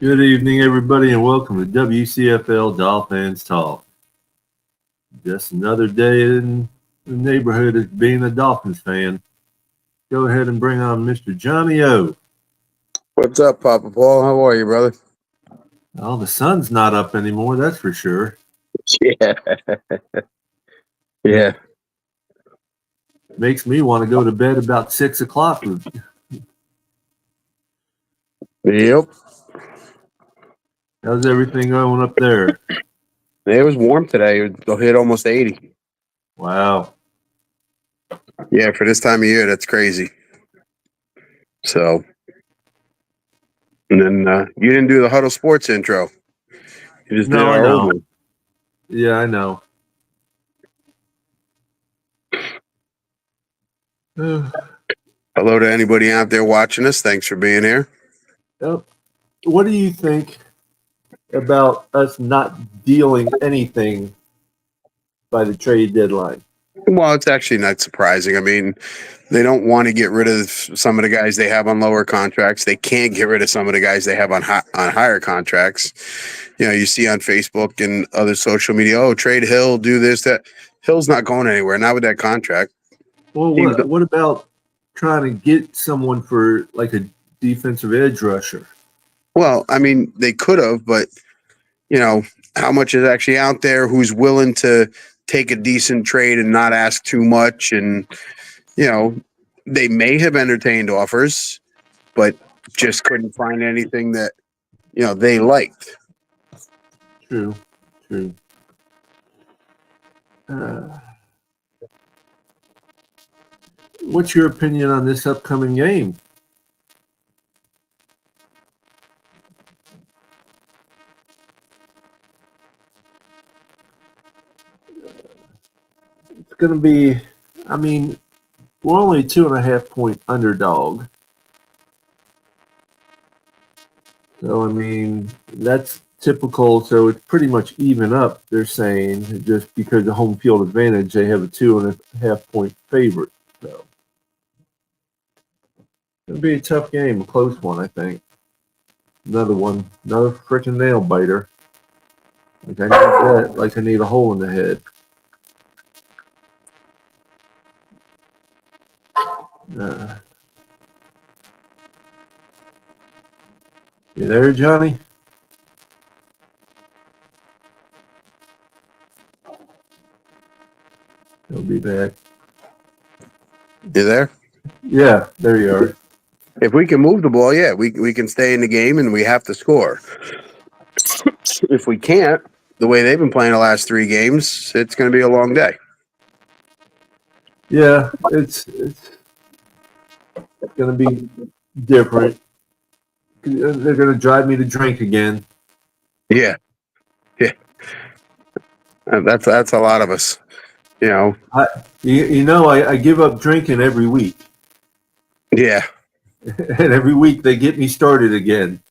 Good evening, everybody, and welcome to WCFL Dolphins Talk. Just another day in the neighborhood as being a Dolphins fan. Go ahead and bring on Mr. Johnny O. What's up, Papa Paul? How are you, brother? Well, the sun's not up anymore, that's for sure. Yeah. Yeah. Makes me want to go to bed about 6 o'clock. Yep. How's everything going up there? It was warm today. It hit almost 80. Wow. Yeah, for this time of year, that's crazy. So, and then you didn't do the Huddle Sports intro. You just did No, I our old know. one. Yeah, I know. Hello to anybody out there watching us. Thanks for being here. What do you think about us not dealing anything by the trade deadline? Well, it's actually not surprising. I mean, they don't want to get rid of some of the guys they have on lower contracts. They can't get rid of some of the guys they have on higher contracts. You know, you see on Facebook and other social media, oh, trade Hill, do this, that. Hill's not going anywhere, not with that contract. Well, what about trying to get someone for like a defensive edge rusher? Well, I mean, they could have, but, you know, how much is actually out there? Who's willing to take a decent trade and not ask too much? And, you know, they may have entertained offers, but just couldn't find anything that, you know, they liked. True. What's your opinion on this upcoming game? It's going to be, I mean, we're only a 2.5 point underdog. So, I mean, that's typical. So it's pretty much even up, they're saying, just because of home field advantage, they have a 2.5 point favorite. So it'll be a tough game, a close one, I think. Another freaking nail biter. Like I need that, like I need a hole in the head. You there, Johnny? He'll be back. You there? Yeah, there you are. If we can move the ball, yeah, we can stay in the game and we have to score. If we can't, the way they've been playing the last 3 games, it's going to be a long day. Yeah, it's going to be different. They're going to drive me to drink again. Yeah. That's a lot of us. You know. I give up drinking every week. Yeah. And every week they get me started again.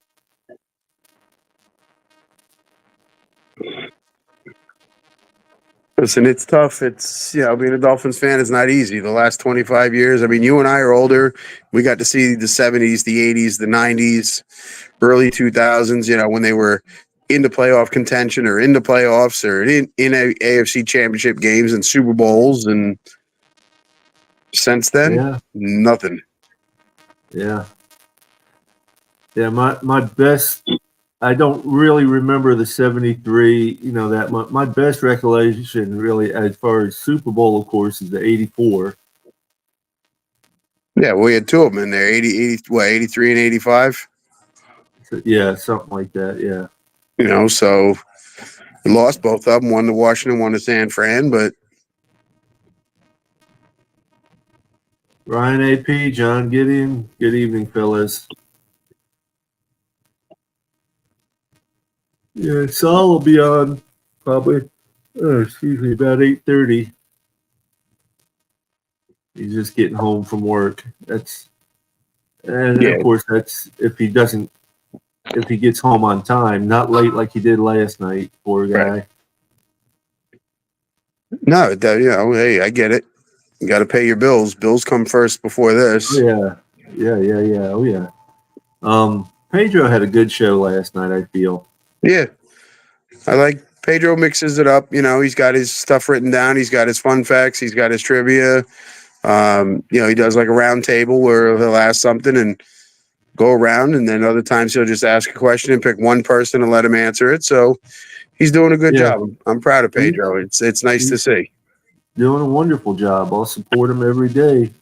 Listen, it's tough. It's, you know, being a Dolphins fan is not easy. The last 25 years, I mean, you and I are older. We got to see the 70s, the 80s, the 90s, early 2000s, you know, when they were into playoff contention or into playoffs or in AFC championship games and Super Bowls. And since then, nothing. Yeah. Yeah, my best, I don't really remember the 73, you know, that my best recollection really as far as Super Bowl, of course, is the 84. Yeah, we had 2 of them in there, 83 and 85? So, yeah, something like that, yeah. You know, so we lost both of them, one to Washington, one to San Fran, but Ryan AP, John Gideon, good evening, fellas. Yeah, Saul will be on probably, about 8:30. He's just getting home from work. Of course, that's if he gets home on time, not late like he did last night. Poor guy. Right. No, you know, hey, I get it. You got to pay your bills. Bills come first before this. Yeah. Oh yeah. Pedro had a good show last night, I feel. Yeah, I like Pedro mixes it up. He's got his stuff written down. He's got his fun facts. He's got his trivia. He does like a round table where he'll ask something and go around, and then other times he'll just ask a question and pick one person and let him answer it. So he's doing a good Yeah. job. I'm proud of Pedro. It's nice to see. Doing a wonderful job. I'll support him every day.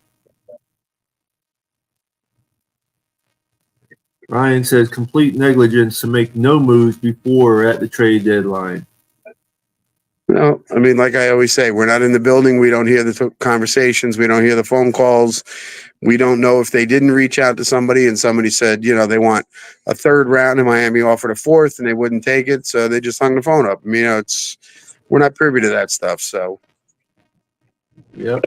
Ryan says complete negligence to make no moves before or at the trade deadline. No, I mean, like I always say, we're not in the building. We don't hear the conversations. We don't hear the phone calls. We don't know if they didn't reach out to somebody and somebody said, they want a third round and Miami offered a fourth and they wouldn't take it. So they just hung the phone up. I mean, we're not privy to that stuff. So. Yep.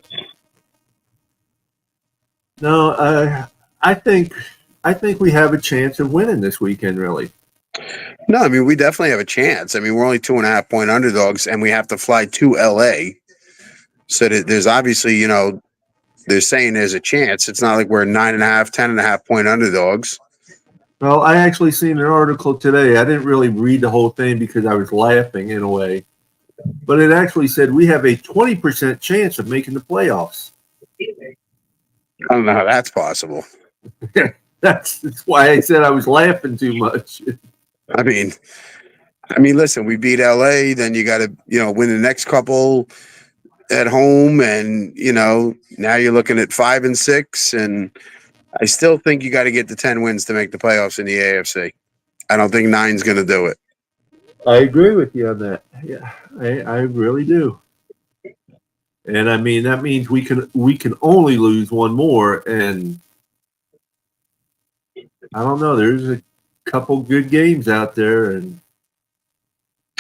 No, I think we have a chance of winning this weekend, really. No, I mean, we definitely have a chance. I mean, we're only 2.5-point underdogs, and we have to fly to LA. So there's obviously, they're saying there's a chance. It's not like we're 9.5, 10.5-point underdogs. Well, I actually seen an article today. I didn't really read the whole thing because I was laughing in a way. But it actually said we have a 20% chance of making the playoffs. I don't know how that's possible. That's why I said I was laughing too much. I mean, listen, we beat LA, then you got to, win the next couple at home, and now you're looking at 5 and 6, and I still think you got to get to 10 wins to make the playoffs in the AFC. I don't think 9's going to do it. I agree with you on that. Yeah, I really do. And I mean that means we can only lose one more, and I don't know. There's a couple good games out there, and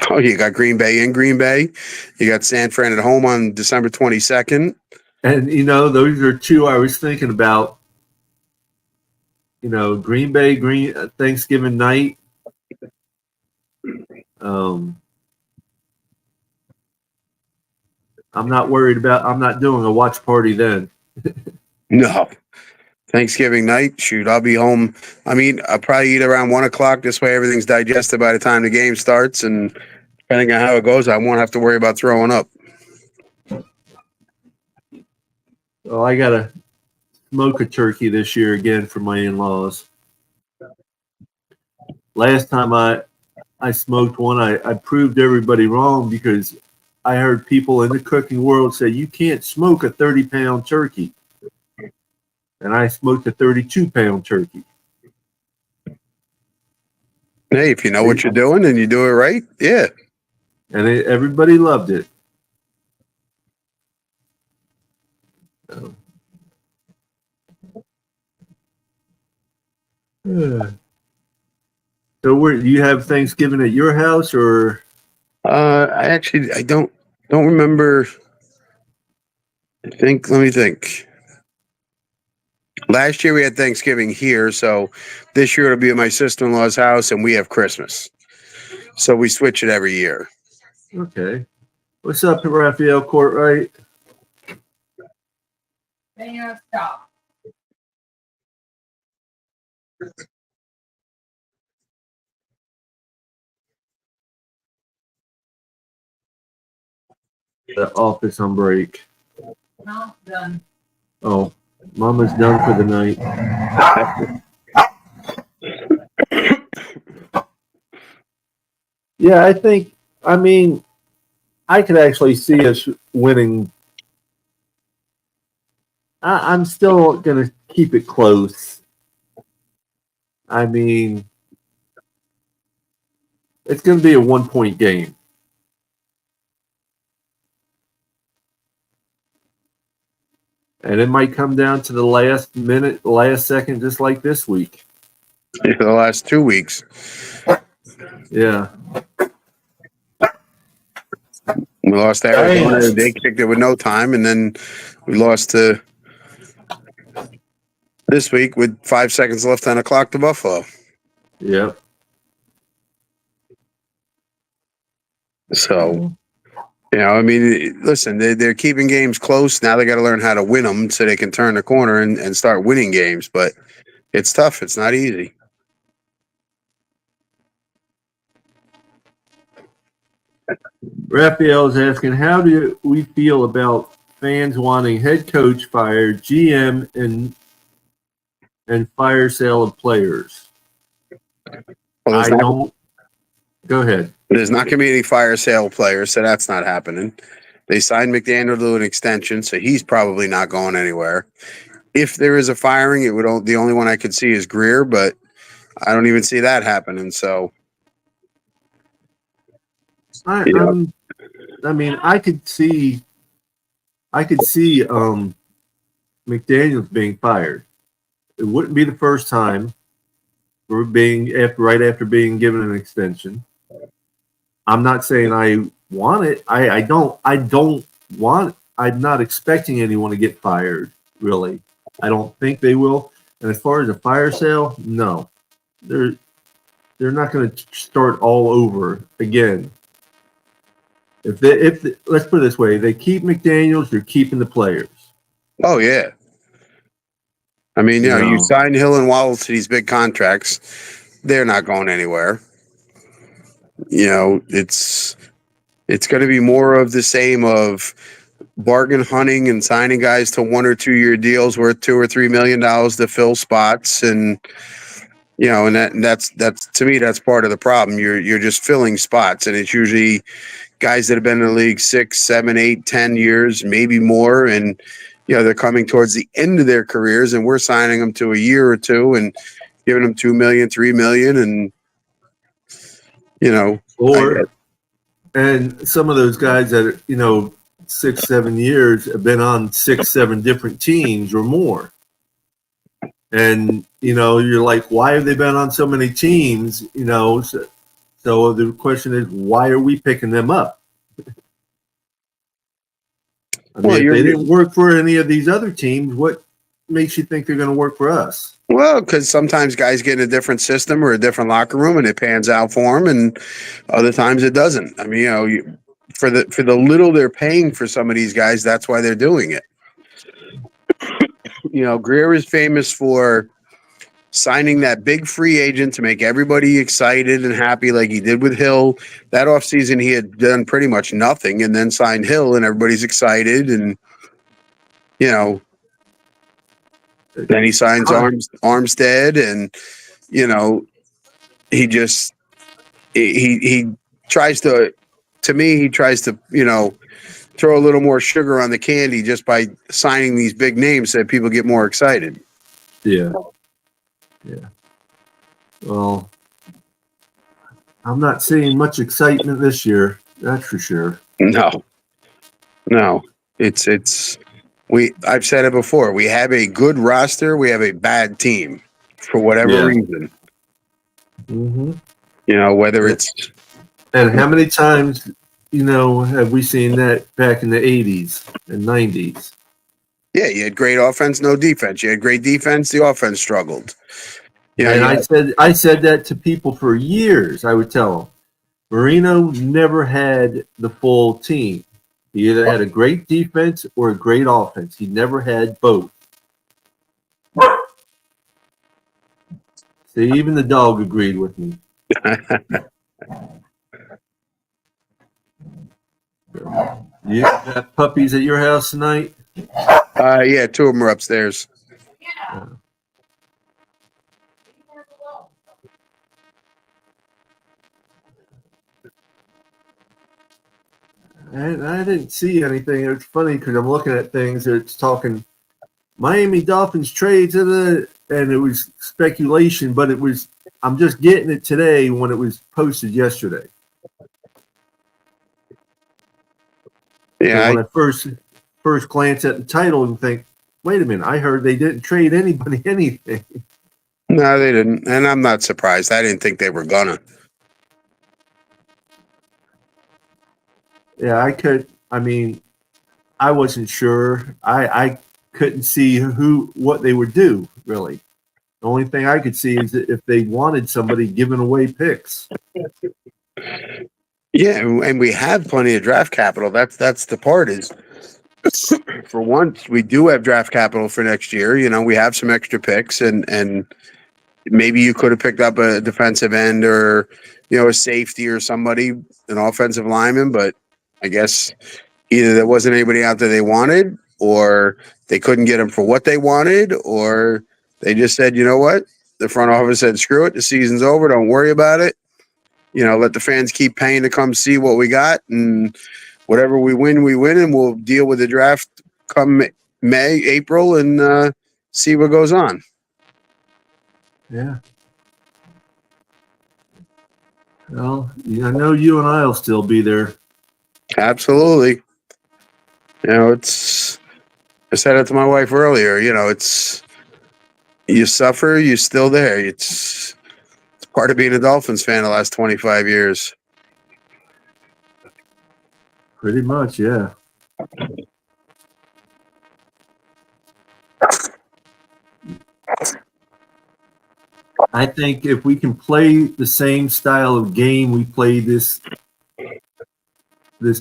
you got Green Bay in Green Bay. You got San Fran at home on December 22nd. And those are two I was thinking about. Green Bay, Thanksgiving night. I'm not worried about. I'm not doing a watch party then. No. Thanksgiving night, shoot, I'll be home. I mean, I'll probably eat around 1:00. This way everything's digested by the time the game starts. And depending on how it goes, I won't have to worry about throwing up. Well, I got to smoke a turkey this year again for my in-laws. Last time I smoked one, I proved everybody wrong because I heard people in the cooking world say you can't smoke a 30-pound turkey. And I smoked a 32-pound turkey. Hey, if you know what you're doing and you do it right, yeah. And everybody loved it. So where do you have Thanksgiving at your house or? I don't remember. Let me think. Last year we had Thanksgiving here, so this year it'll be at my sister-in-law's house, and we have Christmas. So we switch it every year. Okay. What's up, Raphael Courtright? Stop. The office on break. No, done. Oh, Mama's done for the night. Yeah, I could actually see us winning. I'm still going to keep it close. I mean, it's going to be a 1-point game. And it might come down to the last minute, last second, just like this week. The last 2 weeks. Yeah. We lost Arizona. They kicked it with no time, and then we lost to this week with 5 seconds left on the clock to Buffalo. Yep. So, listen, they're keeping games close. Now they got to learn how to win them so they can turn the corner and start winning games. But it's tough. It's not easy. Raphael is asking, how do we feel about fans wanting head coach fired, GM, and fire sale of players? Well, I don't. Go ahead. there's not going to be any fire sale players, so that's not happening. They signed McDaniel to an extension, so he's probably not going anywhere. If there is a firing, the only one I could see is Greer, but I don't even see that happening. So, I, you know, I'm. I mean, I could see. McDaniel's being fired. It wouldn't be the first time for being right after being given an extension. I'm not saying I want it. I don't want. I'm not expecting anyone to get fired. Really, I don't think they will. And as far as a fire sale, no, they're not going to start all over again. If let's put it this way, they keep McDaniels, they're keeping the players. oh yeah. I mean, you sign Hill and Waddle to these big contracts, they're not going anywhere. It's going to be more of the same of bargain hunting and signing guys to 1 or 2 year deals worth $2 or $3 million to fill spots, and that's to me that's part of the problem. You're just filling spots, and it's usually guys that have been in the league 6, 7, 8, 10 years, maybe more, and they're coming towards the end of their careers, and we're signing them to a year or two and giving them $2 million, $3 million, and and some of those guys that 6, 7 years have been on 6, 7 different teams or more, and you're like, why have they been on so many teams? So the question is, why are we picking them up? I mean, if they didn't work for any of these other teams, what makes you think they're going to work for us? Well, because sometimes guys get in a different system or a different locker room, and it pans out for them, and other times it doesn't. I mean, for the little they're paying for some of these guys, that's why they're doing it. Greer is famous for signing that big free agent to make everybody excited and happy, like he did with Hill. That offseason, he had done pretty much nothing, and then signed Hill, and everybody's excited, and then he signs Armstead, and he just he tries to me he tries to throw a little more sugar on the candy just by signing these big names so that people get more excited. Yeah. Well, I'm not seeing much excitement this year. That's for sure. No. I've said it before. We have a good roster. We have a bad team for whatever reason. Mm-hmm. Whether it's. And how many times, have we seen that back in the 80s and 90s? Yeah, you had great offense, no defense. You had great defense, the offense struggled. I said that to people for years. I would tell them, Marino never had the full team. He either had a great defense or a great offense. He never had both. See, even the dog agreed with me. You got puppies at your house tonight? Yeah, 2 of them are upstairs. Yeah. I didn't see anything. It's funny because I'm looking at things. It's talking Miami Dolphins trades and it was speculation, but I'm just getting it today when it was posted yesterday. Yeah. So when I first glance at the title and think, wait a minute, I heard they didn't trade anybody anything. No, they didn't. And I'm not surprised. I didn't think they were gonna. Yeah, I wasn't sure. I couldn't see what they would do, really. The only thing I could see is that if they wanted somebody giving away picks. Yeah, and we have plenty of draft capital. That's the part is, for once, we do have draft capital for next year. We have some extra picks, and maybe you could have picked up a defensive end or, a safety or somebody, an offensive lineman, but I guess either there wasn't anybody out there they wanted, or they couldn't get him for what they wanted, or they just said, you know what? The front office said, screw it. The season's over. Don't worry about it. Let the fans keep paying to come see what we got. And whatever we win, and we'll deal with the draft come May, April, and see what goes on. Yeah. Well, I know you and I will still be there. Absolutely. It's, I said it to my wife earlier, it's, you suffer, you're still there. It's part of being a Dolphins fan the last 25 years. Pretty much, yeah. I think if we can play the same style of game we played this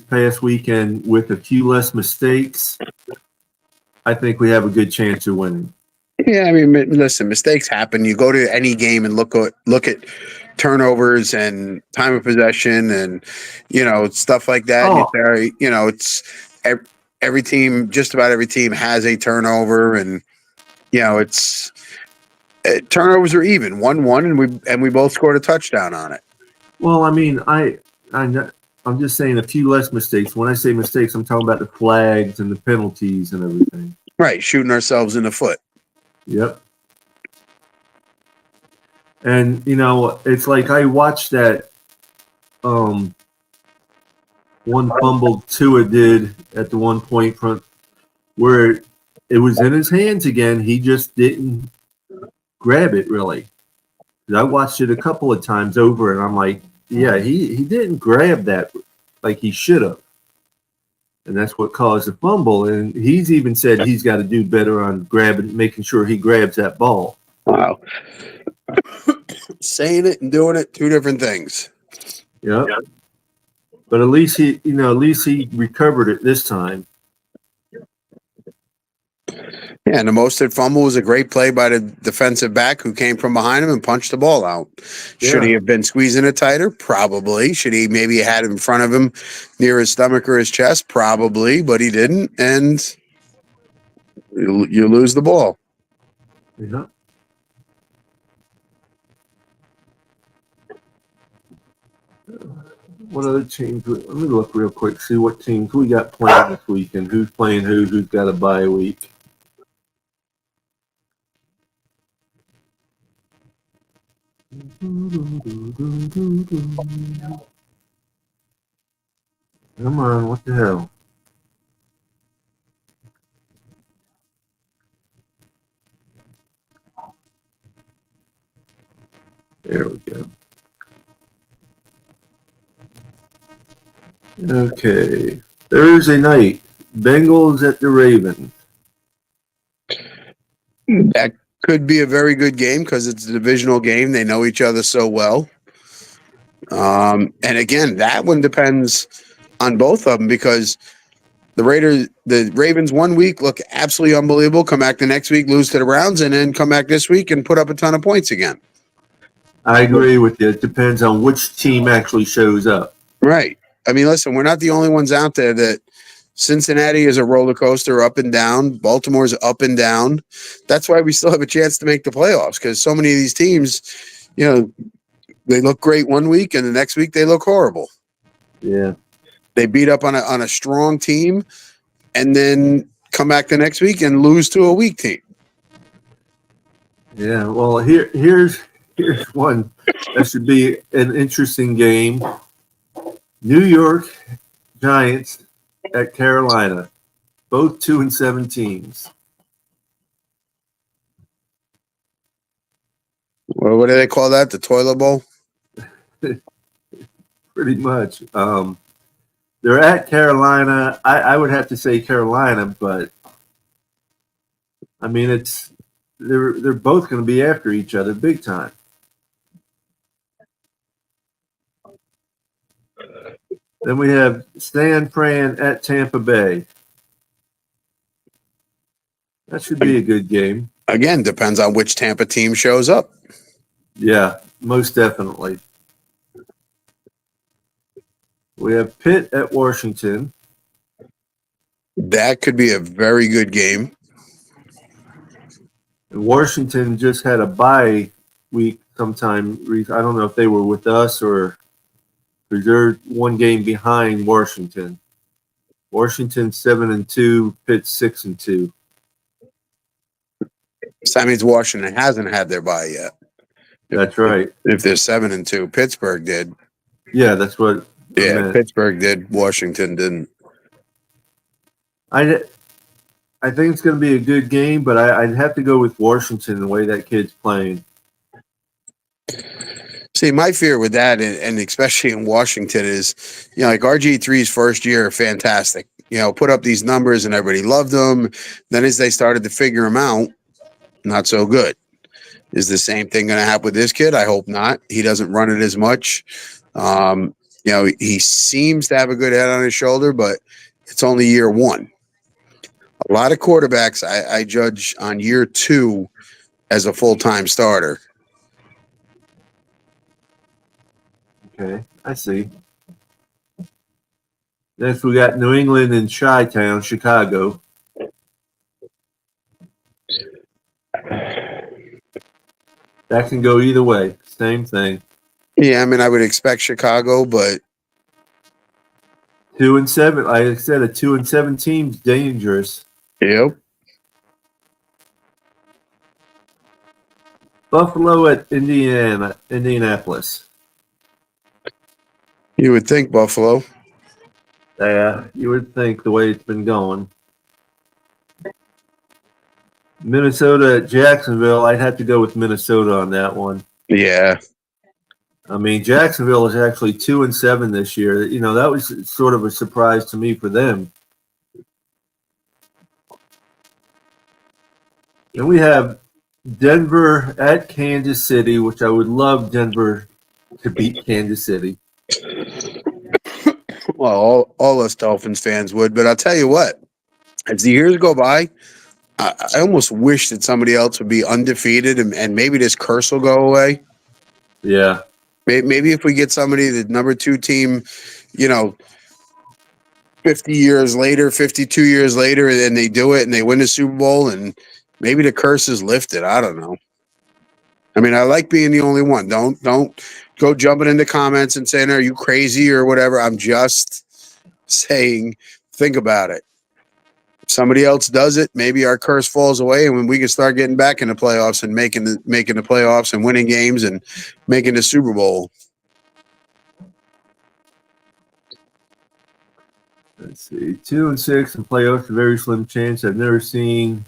past weekend with a few less mistakes, I think we have a good chance of winning. Yeah, I mean, listen, mistakes happen. You go to any game and look at turnovers and time of possession and stuff like that. Oh. It's every team, just about every team has a turnover, and it's turnovers are even 1-1, and we both scored a touchdown on it. Well, I mean, I'm just saying a few less mistakes. When I say mistakes, I'm talking about the flags and the penalties and everything. Right, shooting ourselves in the foot. Yep. And it's like I watched that one fumble Tua did at the one point front where it was in his hands again. He just didn't grab it really. I watched it a couple of times over, and I'm like, yeah, he didn't grab that like he should have. And that's what caused the fumble. And he's even said he's got to do better on making sure he grabs that ball. Wow. Saying it and doing it, two different things. Yep. But at least he recovered it this time. Yeah, and the Mostert fumble was a great play by the defensive back who came from behind him and punched the ball out. Yeah. Should he have been squeezing it tighter? Probably. Should he maybe had it in front of him near his stomach or his chest? Probably, but he didn't, and you lose the ball. Yeah. What other teams? Let me look real quick, see what teams we got playing this weekend. Who's playing who's got a bye week. Come on, what the hell? There we go. Okay. Thursday night, Bengals at the Ravens. That could be a very good game because it's a divisional game. They know each other so well. And again, that one depends on both of them because the Ravens 1 week look absolutely unbelievable. Come back the next week, lose to the Browns, and then come back this week and put up a ton of points again. I agree with you. It depends on which team actually shows up. Right. I mean, listen, we're not the only ones out there that Cincinnati is a roller coaster up and down. Baltimore's up and down. That's why we still have a chance to make the playoffs because so many of these teams, they look great 1 week and the next week they look horrible. Yeah. They beat up on a strong team and then come back the next week and lose to a weak team. Yeah. Well, here's one that should be an interesting game. New York Giants at Carolina, both 2-7 teams. Well, what do they call that? The toilet bowl? Pretty much. They're at Carolina. I would have to say Carolina, but I mean they're both going to be after each other big time. Then we have San Fran at Tampa Bay. That should be a good game. Again, depends on which Tampa team shows up. Yeah, most definitely. We have Pitt at Washington. That could be a very good game. And Washington just had a bye week sometime. I don't know if they were with us or they're one game behind Washington. Washington 7-2, Pitt 6-2. So that means Washington hasn't had their bye yet. That's right. If they're 7-2, Pittsburgh did. Yeah, that's what I Yeah, meant. Pittsburgh did. Washington didn't. I think it's going to be a good game, but I'd have to go with Washington the way that kid's playing. See, my fear with that, and especially in Washington, is, like RG3's first year, fantastic. Put up these numbers and everybody loved them. Then as they started to figure them out, not so good. Is the same thing going to happen with this kid? I hope not. He doesn't run it as much. He seems to have a good head on his shoulder, but it's only year one. A lot of quarterbacks I judge on year two as a full-time starter. Okay, I see. Next, we got New England and Chi-Town, Chicago. That can go either way. Same thing. Yeah, I mean, I would expect Chicago, but 2-7. Like I said, a 2-7 team's dangerous. yep. Buffalo at Indianapolis. You would think Buffalo. Yeah, you would think the way it's been going. Minnesota at Jacksonville. I'd have to go with Minnesota on that one. Yeah. I mean, Jacksonville is actually 2-7 this year. That was sort of a surprise to me for them. And we have Denver at Kansas City, which I would love Denver to beat Kansas City. Well, all us Dolphins fans would, but I'll tell you what, as the years go by, I almost wish that somebody else would be undefeated and maybe this curse will go away. Yeah. Maybe if we get somebody, the number 2 team, 50 years later, 52 years later, and then they do it and they win the Super Bowl and maybe the curse is lifted. I don't know. I mean, I like being the only one. Don't go jumping into comments and saying, are you crazy or whatever. I'm just saying, think about it. If somebody else does it, maybe our curse falls away and when we can start getting back in the playoffs and making the playoffs and winning games and making the Super Bowl. Let's see. 2-6 in playoffs, a very slim chance. I've never seen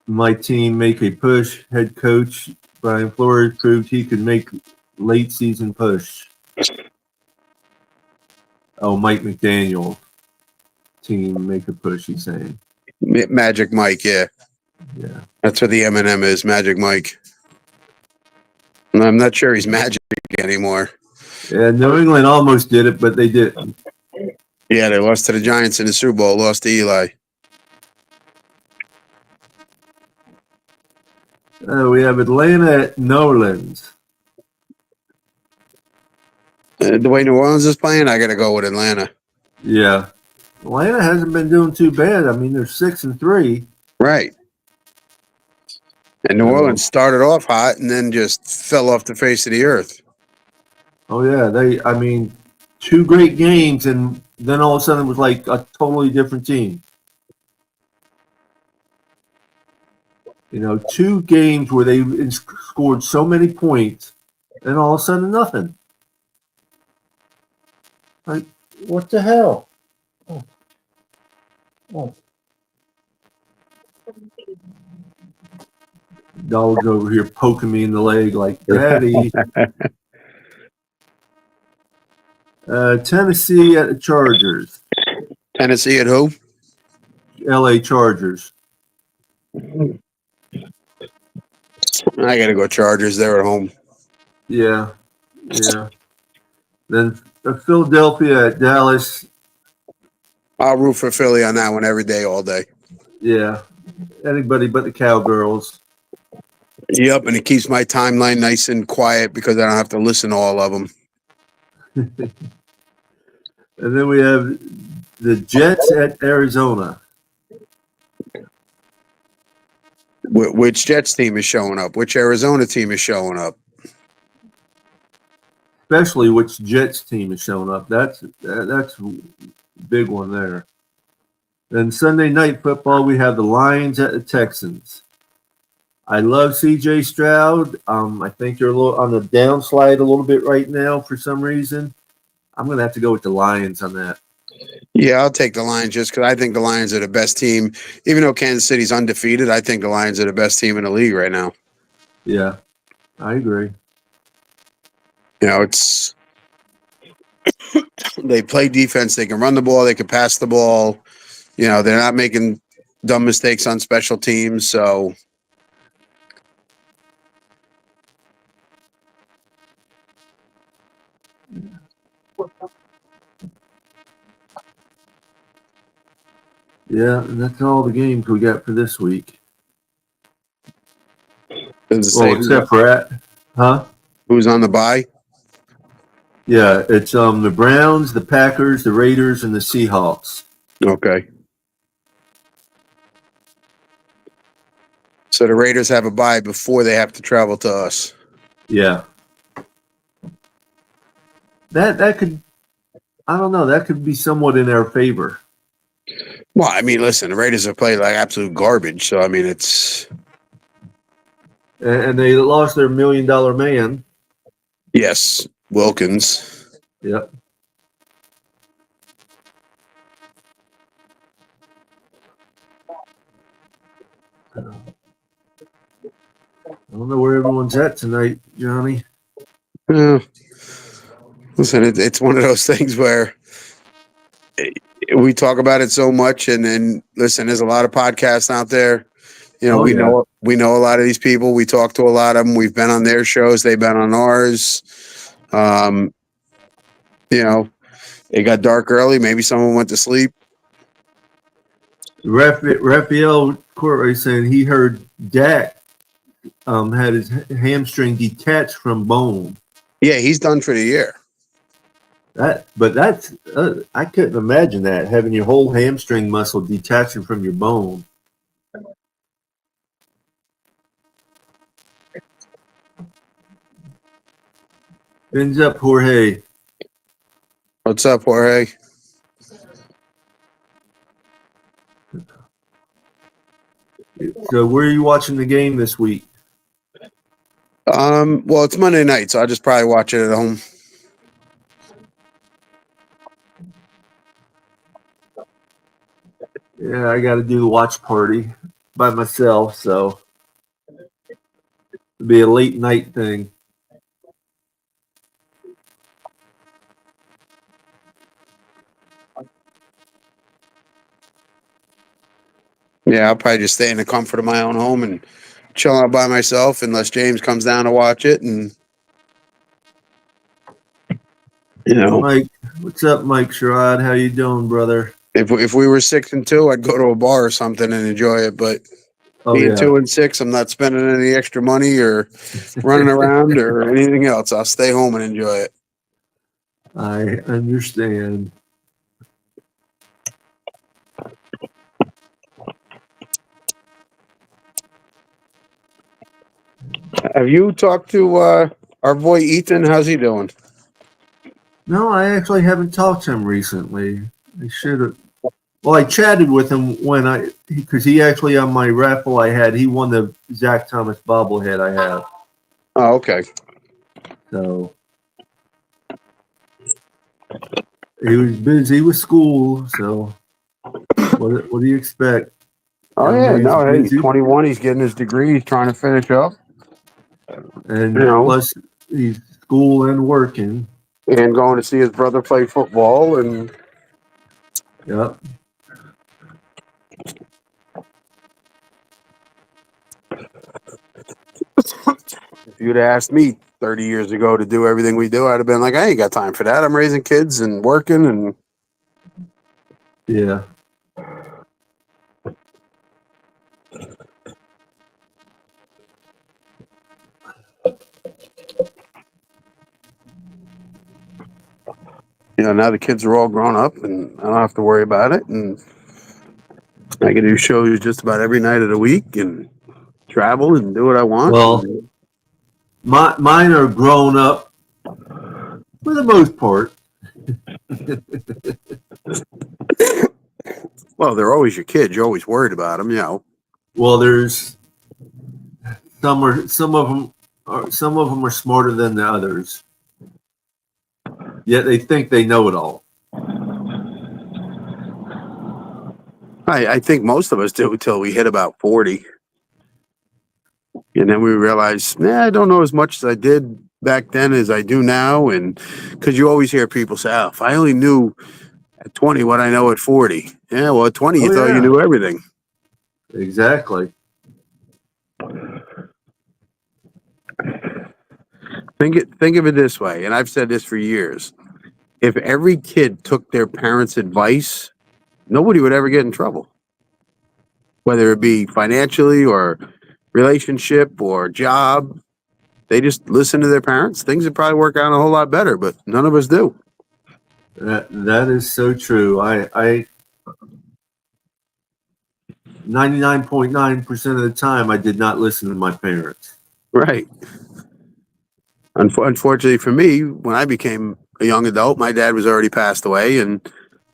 my team make a push. Head coach Brian Flores proved he could make late season push. Oh, Mike McDaniel team make a push, he's saying. Magic Mike, yeah. Yeah. That's what the M&M is, Magic Mike. And I'm not sure he's Magic anymore. Yeah, New England almost did it, but they didn't. Yeah, they lost to the Giants in the Super Bowl, lost to Eli. We have Atlanta at New Orleans. The way New Orleans is playing, I got to go with Atlanta. Yeah. Atlanta hasn't been doing too bad. I mean, they're 6-3. Right. And New Orleans started off hot and then just fell off the face of the earth. Oh, yeah. I mean, 2 great games, and then all of a sudden it was like a totally different team. 2 games where they scored so many points, and all of a sudden nothing. Like, what the hell? Oh. Dog's over here poking me in the leg like, Daddy. Tennessee at the Chargers. Tennessee at who? LA Chargers. I got to go Chargers. They're at home. Yeah. Then Philadelphia at Dallas. I'll root for Philly on that one every day, all day. Yeah. Anybody but the Cowgirls. Yep, and it keeps my timeline nice and quiet because I don't have to listen to all of them. And then we have the Jets at Arizona. Which Jets team is showing up? Which Arizona team is showing up? Especially which Jets team is showing up. That's a big one there. Then Sunday night football, we have the Lions at the Texans. I love C.J. Stroud. I think they're a little on the downslide a little bit right now for some reason. I'm going to have to go with the Lions on that. Yeah, I'll take the Lions just because I think the Lions are the best team. Even though Kansas City's undefeated, I think the Lions are the best team in the league right now. Yeah, I agree. You know, they play defense. They can run the ball. They can pass the ball. You know, they're not making dumb mistakes on special teams. So, Yeah, and that's all the games we got for this week. does it Well, say except for who's on the bye? Yeah, it's the Browns, the Packers, the Raiders, and the Seahawks. Okay. So the Raiders have a bye before they have to travel to us. Yeah. That could, I don't know, that could be somewhat in our favor. Well, I mean, listen, the Raiders have played like absolute garbage. So, I mean, it's. And they lost their $1 million man. Yes, Wilkins. Yep. I don't know where everyone's at tonight, Johnny. Listen, it's one of those things where we talk about it so much, and then listen, there's a lot of podcasts out there. You know, we know a lot of these people. We talk to a lot of them. We've been on their shows. They've been on ours. You know, it got dark early. Maybe someone went to sleep. Raphael Courtwright saying he heard Dak had his hamstring detached from bone. Yeah, he's done for the year. That's I couldn't imagine that, having your whole hamstring muscle detaching from your bone. Ends up Jorge. What's up, Jorge? So where are you watching the game this week? Well, it's Monday night, so I'll just probably watch it at home. Yeah, I got to do the watch party by myself, so it'll be a late night thing. Yeah, I'll probably just stay in the comfort of my own home and chill out by myself unless James comes down to watch it. And you know, Mike, what's up, Mike Sherrod? How you doing, brother? if we were 6-2, I'd go to a bar or something and enjoy it. But being 2-6, I'm not spending any extra money or running around or anything else. I'll stay home and enjoy it. I understand. Have you talked to our boy Ethan? How's he doing? No, I actually haven't talked to him recently. I should have. Well, I chatted with him because he actually on my raffle I had, he won the Zach Thomas bobblehead I have. Oh, okay. So he was busy with school. So what do you expect? Oh yeah, no, hey, he's 21. He's getting his degree. He's trying to finish up, and plus he's school and working, and going to see his brother play football. And yep. If you'd asked me 30 years ago to do everything we do, I'd have been like, I ain't got time for that. I'm raising kids and working, and Yeah. now the kids are all grown up, and I don't have to worry about it, and I can do shows just about every night of the week and travel and do what I want. Well, mine are grown up for the most part. Well, they're always your kids. You're always worried about them, Well, there's some of them are smarter than the others. Yet they think they know it all. I think most of us do until we hit about 40. And then we realize, I don't know as much as I did back then as I do now. And because you always hear people say, oh, if I only knew at 20 what I know at 40. Yeah, well, at 20, you thought you knew everything. Exactly. Think of it this way, and I've said this for years. If every kid took their parents' advice, nobody would ever get in trouble. Whether it be financially or relationship or job, they just listen to their parents. Things would probably work out a whole lot better, but none of us do. That is so true. I 99.9% of the time I did not listen to my parents. Right. Unfortunately for me, when I became a young adult, my dad was already passed away, and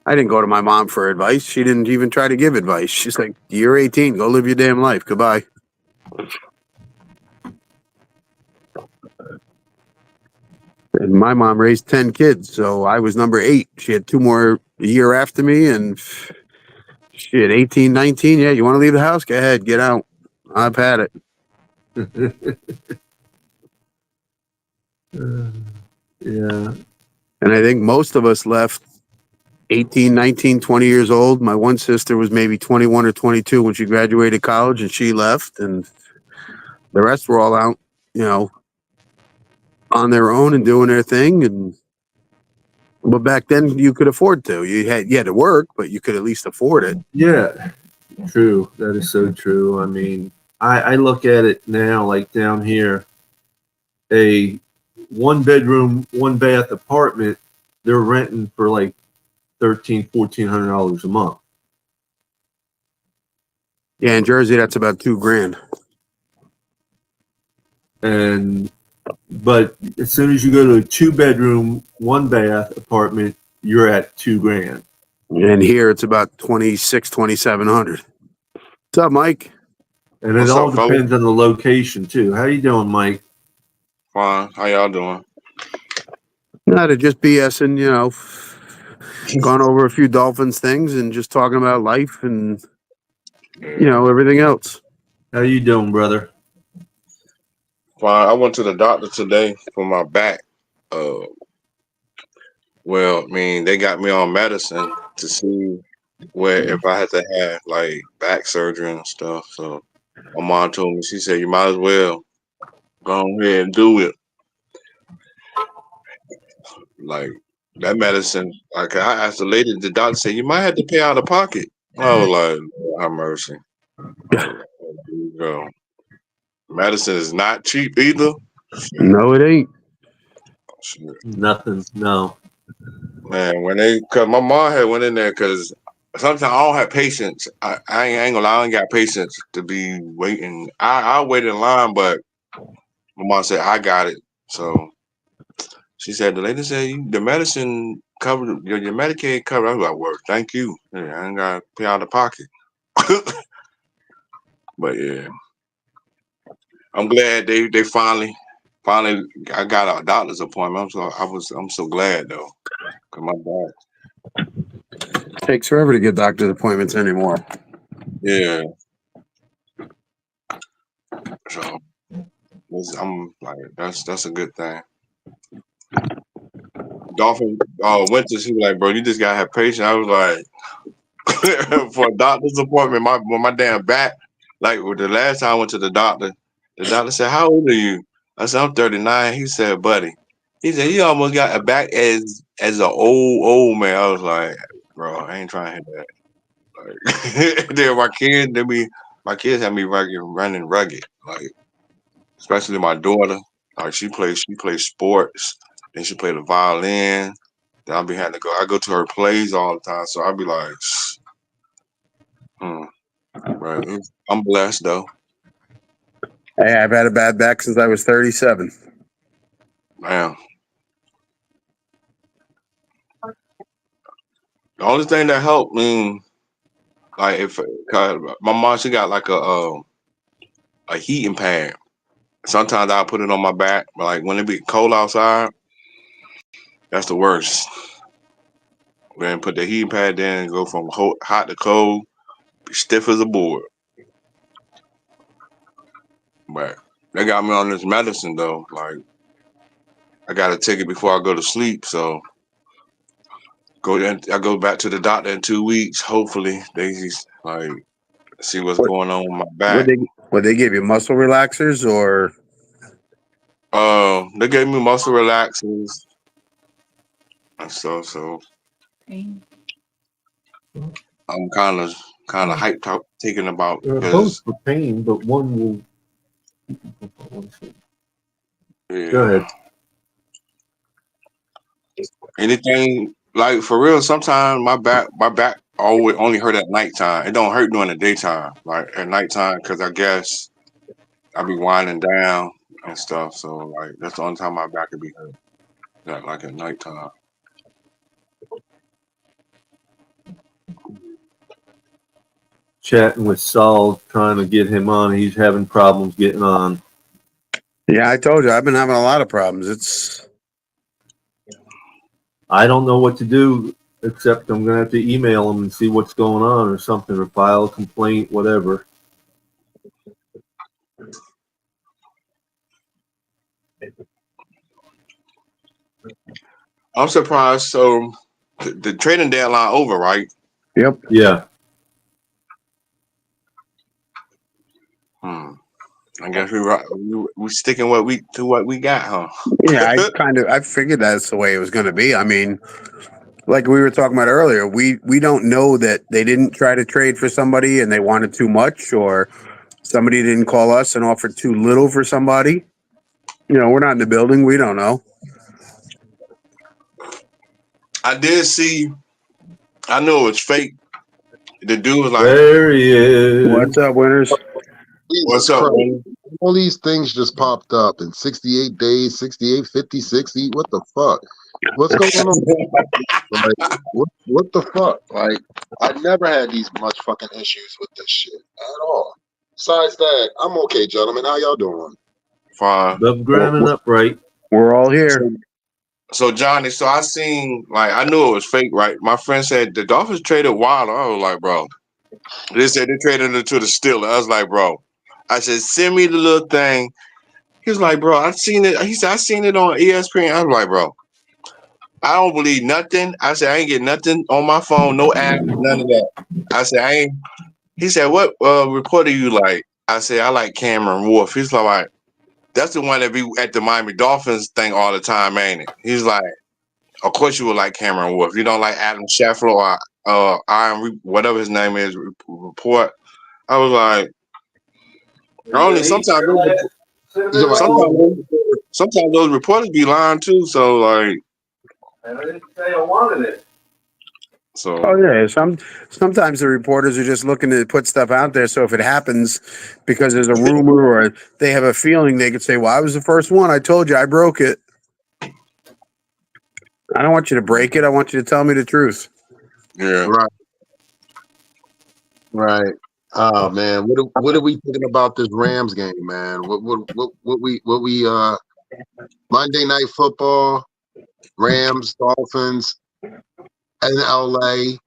I didn't go to my mom for advice. She didn't even try to give advice. She's like, you're 18, go live your damn life. Goodbye. And my mom raised 10 kids, so I was number 8. She had 2 more a year after me, and she had 18, 19. Yeah, you want to leave the house? Go ahead, get out. I've had it. Yeah. And I think most of us left 18, 19, 20 years old. My one sister was maybe 21 or 22 when she graduated college, and she left. And the rest were all out, on their own and doing their thing. But back then you could afford to. You had to work, but you could at least afford it. Yeah. True. That is so true. I mean, I look at it now like down here, a 1-bedroom, 1-bath apartment, they're renting for like $1,400 a month. Yeah, in Jersey that's about $2,000. But as soon as you go to a 2-bedroom, 1-bath apartment, you're at $2,000. And here it's about $2,700. What's up, Mike? And it all depends on the location too. How you doing, Mike? Fine. How y'all doing? Not to just BSing, gone over a few Dolphins things and just talking about life and everything else. How you doing, brother? Fine. I went to the doctor today for my back. They got me on medicine to see if I had to have like back surgery and stuff. So my mom told me, she said, you might as well go ahead and do it. Like that medicine, like I asked the lady, the doctor said, you might have to pay out of pocket. I was like, have mercy. There you go. Medicine is not cheap either. No, it ain't. Shit. Nothing. No. Man, cause my mom had went in there because sometimes I don't have patience. I ain't gonna lie, I ain't got patience to be waiting. I'll wait in line, but my mom said I got it. So she said the lady said the medicine covered your Medicaid covered. I was like, well, thank you. Yeah, I ain't gotta pay out of pocket. But yeah. I'm glad they finally I got a doctor's appointment. I'm so glad though. Cause my back. Takes forever to get doctor's appointments anymore. Yeah. So I'm like that's a good thing. Dolphin went to, she was like, bro, you just gotta have patience. I was like, for a doctor's appointment, my damn back. Like with the last time I went to the doctor said, how old are you? I said, I'm 39. He said, buddy. He said, you almost got a back as an old man. I was like, bro, I ain't trying to hear that. Like, then my kids have me running rugged. Like, especially my daughter. Like she plays sports, then she played the violin. Then I'll be having to go. I go to her plays all the time, so I'll be like, right. I'm blessed though. Hey, I've had a bad back since I was 37. Man. The only thing that helped me, like if my mom, she got like a heating pad. Sometimes I'll put it on my back, but like when it be cold outside, that's the worst. Then put the heating pad in and go from hot to cold, be stiff as a board. But they got me on this medicine though. Like I gotta take it before I go to sleep. So I go back to the doctor in 2 weeks. Hopefully they just like see what's going on with my back. Would they give you muscle relaxers or? They gave me muscle relaxers and stuff. So I'm kind of hyped out thinking about They're because both for pain, but one will. yeah. Go ahead. Anything like for real, sometimes my back always only hurt at nighttime. It don't hurt during the daytime. Like at nighttime, because I guess I be winding down and stuff. So like that's the only time my back could be hurt. Like at nighttime. Chatting with Saul, trying to get him on. He's having problems getting on. Yeah, I told you I've been having a lot of problems. I don't know what to do except I'm gonna have to email him and see what's going on or something, or file a complaint, whatever. I'm surprised. So the trading deadline over, right? Yep. Yeah. I guess we sticking what we got, huh? Yeah, I figured that's the way it was going to be. I mean, like we were talking about earlier, we don't know that they didn't try to trade for somebody and they wanted too much, or somebody didn't call us and offered too little for somebody. You know, we're not in the building. We don't know. I did see. I knew it was fake. The dude was like, There he is. What's up, winners? "What's up, man?" All these things just popped up in 68 days, 68, 50, 60. What the fuck? What's going on? Like, what the fuck? Like, I never had these much fucking issues with this shit at all. Besides that, I'm okay, gentlemen. How y'all doing? Fine. Love grinding upright. We're all here. So Johnny, so I seen like I knew it was fake, right? My friend said the Dolphins traded Wilder. I was like, bro. They said they traded it to the Steelers. I was like, bro. I said, send me the little thing. He was like, bro, I seen it. He said, I seen it on ESPN. I was like, bro, I don't believe nothing. I said, I ain't get nothing on my phone, no app, none of that. I said, I ain't. He said, what reporter you like? I said, I like Cameron Wolf. He's like, that's the one that be at the Miami Dolphins thing all the time, ain't it? He's like, of course you would like Cameron Wolf. You don't like Adam Scheffler or Iron, whatever his name is, report. I was like, only sometimes those reporters be lying too. So like, And I didn't say I wanted it. So Oh yeah, sometimes the reporters are just looking to put stuff out there. So if it happens because there's a rumor or they have a feeling, they could say, "Well, I was the first one. I told you, I broke it." I don't want you to break it. I want you to tell me the truth. yeah, Right. Oh man, what are we thinking about this Rams game, man? What we Monday Night Football, Rams, Dolphins, in LA.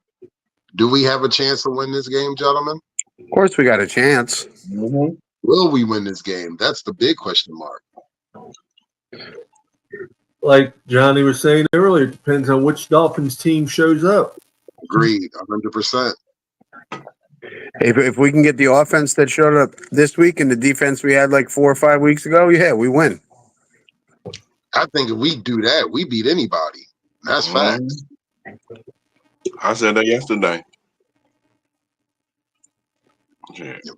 Do we have a chance to win this game, gentlemen? Of course, we got a chance. mm-hmm. Will we win this game? That's the big question mark. Like Johnny was saying earlier, it depends on which Dolphins team shows up. Agreed, 100%. If we can get the offense that showed up this week and the defense we had like 4 or 5 weeks ago, yeah, we win. I think if we do that, we beat anybody. That's fact. I said that yesterday. Yeah. If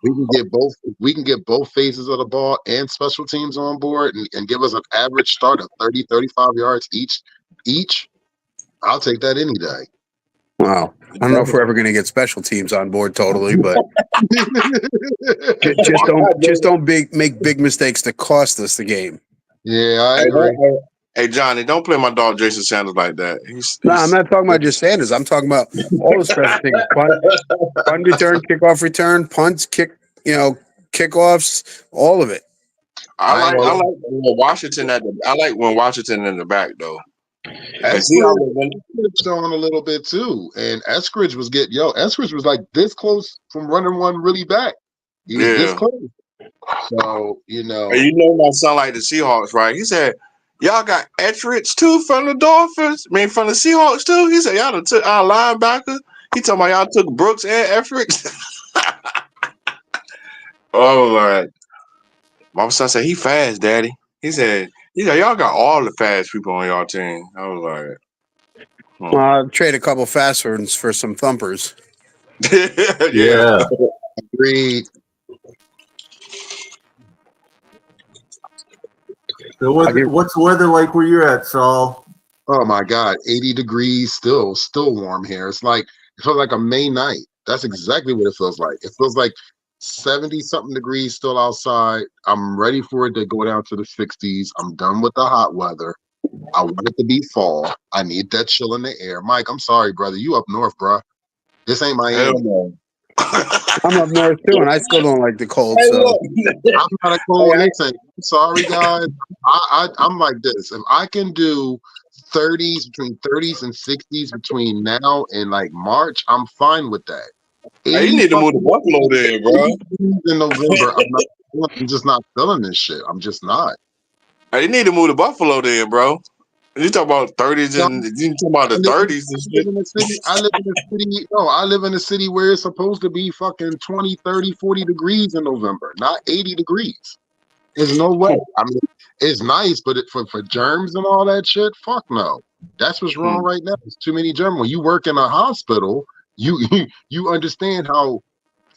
we can get both phases of the ball and special teams on board and give us an average start of 30, 35 yards each, I'll take that any day. Wow. I don't know if we're ever going to get special teams on board totally, but just don't make big mistakes that cost us the game. Yeah, I agree. Hey, Johnny, don't play my dog Jason Sanders like that. No, I'm not talking about just Sanders. I'm talking about all the special things: punt return, kickoff return, punts, kickoffs, all of it. I like when Washington I like when Washington in the back though. Eskridge on a little bit too, and Eskridge was like this close from running one really back. He was this close. So my son like the Seahawks, right? He said, "Y'all got Etheridge too from the Dolphins. I mean, from the Seahawks too." He said, "Y'all took our linebacker." He talking about y'all took Brooks and Etheridge. Oh Lord. My son said he fast, Daddy. He said, y'all got all the fast people on y'all team. I was like, I'll trade a couple fast ones for some thumpers. Yeah. Agreed. So what's the weather like where you're at, Saul? Oh my God, 80 degrees, still warm here. It feels like a May night. That's exactly what it feels like. It feels like 70 something degrees still outside. I'm ready for it to go down to the 60s. I'm done with the hot weather. I want it to be fall. I need that chill in the air. Mike, I'm sorry, brother. You up north, bro. This ain't Miami. I'm up north too, and I still don't like the cold. So I'm not a cold anything. I'm sorry, guys. I'm like this. If I can do 30s, between 30s and 60s between now and like March, I'm fine with that. Hey, you need to move to Buffalo there, bro. In November, I'm just not feeling this shit. I'm just not. Hey, you need to move to Buffalo there, bro. You talk about 30s and you talk about the 30s and shit. I live in a city. No, I live in a city where it's supposed to be fucking 20, 30, 40 degrees in November, not 80 degrees. There's no way. I mean, it's nice, but for germs and all that shit, fuck no. That's what's wrong right now. There's too many germs. When you work in a hospital, you understand how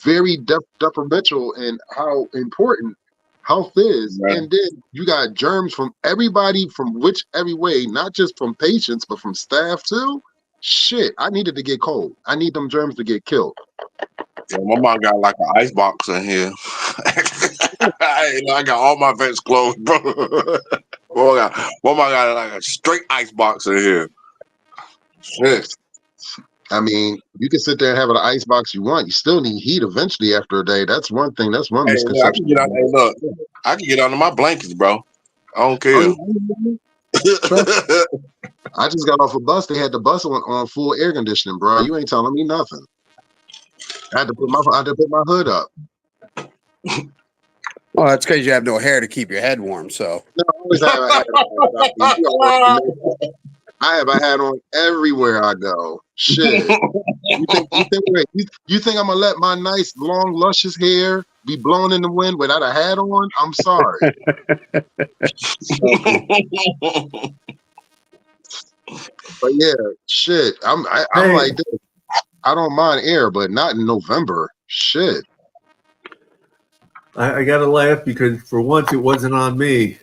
very detrimental and how important health is. Right. And then you got germs from everybody from every way, not just from patients, but from staff too. Shit, I needed to get cold. I need them germs to get killed. Yeah, my mom got like an ice box in here. I got all my vents closed, bro. My mom got like a straight ice box in here. Shit. I mean, you can sit there and have an ice box you want. You still need heat eventually after a day. That's one thing. That's one misconception. I can get under my blankets, bro. I don't care. I just got off a bus. They had the bus on full air conditioning, bro. You ain't telling me nothing. I had to put my hood up. Well, that's because you have no hair to keep your head warm. So no, I always have a hat on. I have a hat on everywhere I go. Shit. You think I'm gonna let my nice, long, luscious hair be blown in the wind without a hat on? I'm sorry. But yeah, shit. I'm like this. I don't mind air, but not in November. Shit. I gotta laugh because for once it wasn't on me.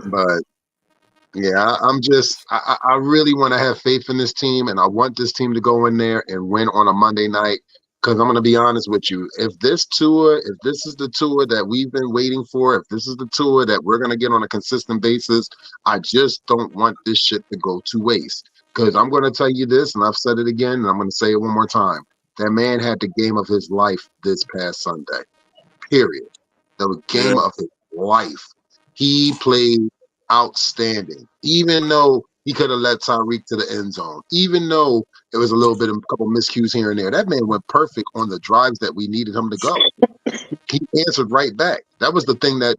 But yeah, I really want to have faith in this team, and I want this team to go in there and win on a Monday night. Because I'm going to be honest with you, if this is the tour that we've been waiting for, if this is the tour that we're going to get on a consistent basis, I just don't want this shit to go to waste. Because I'm going to tell you this, and I've said it again, and I'm going to say it one more time. That man had the game of his life this past Sunday. Period. The game of his life. He played outstanding. Even though he could have led Tyreek to the end zone, even though it was a couple miscues here and there, that man went perfect on the drives that we needed him to go. He answered right back. That was the thing that